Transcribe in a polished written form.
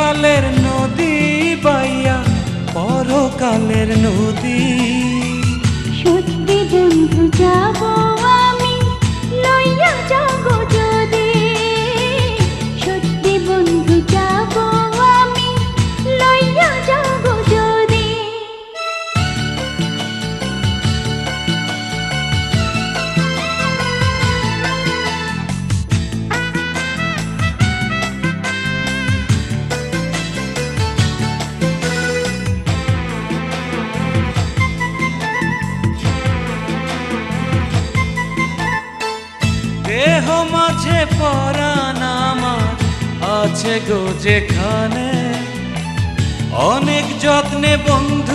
কালের নদী বাইয়া পরকালের নদী। সত্যি বন্ধু যাব আমি লইয়া যাব যদি, সত্যি বন্ধু যাব আমি লইয়া যাব যদি। দেহ মাঝে পরাণ আমার আছে গো যেখানে, অনেক যত্নে বন্ধু